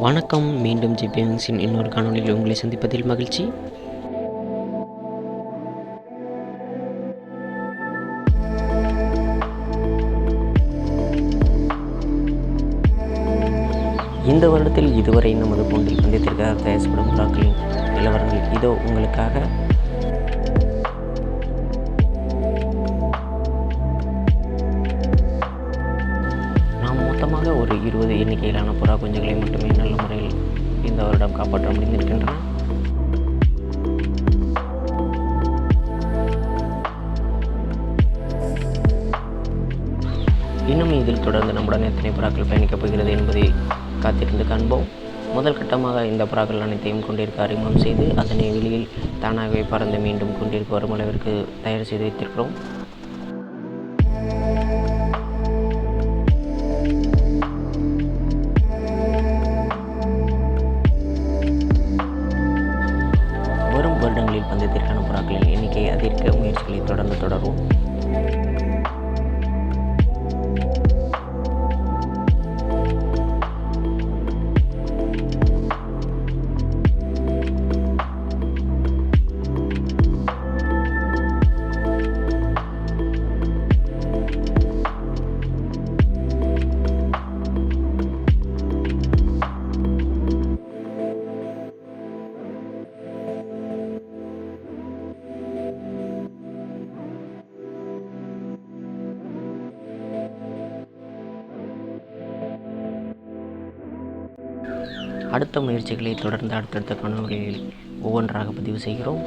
வணக்கம். மீண்டும் ஜிபிஎம்ஸின் இன்னொரு காணொளியில் உங்களை சந்திப்பதில் மகிழ்ச்சி. இந்த வருடத்தில் இதுவரை நமது கூண்டில் பந்தயத்திற்காக தயாரிக்கப்படும் புறாக்களின் நிலவரங்கள் இதோ உங்களுக்காக. நாம் மொத்தமாக ஒரு 20 எண்ணிக்கையிலான புறா குஞ்சுகளை மட்டுமே நல்ல முறையில் இந்த வருடம் காப்பாற்ற முடிந்திருக்கின்றன. இன்னும் இதில் தொடர்ந்து நம்முடன் எத்தனை புறாக்கள் பயணிக்கப் போகிறது என்பதை காத்திருந்து காண்போம். முதல் கட்டமாக இந்த புறாக்கள் அனைத்தையும் கொண்டிருக்க அறிமுகம் செய்து அதனை வெளியில் தானாகவே பறந்து மீண்டும் கொண்டிருக்க வரும் அளவிற்கு தயார் செய்து வைத்திருக்கிறோம். வரும் வருடங்களில் பந்தயத்திற்கான புறாக்களின் எண்ணிக்கையை அதிகரிக்க முயற்சிகளை தொடர்ந்து தொடரும். அடுத்த முயற்சிகளை தொடர்ந்து அடுத்தடுத்த காணொளிகளில் ஒவ்வொன்றாக பதிவு செய்கிறோம்.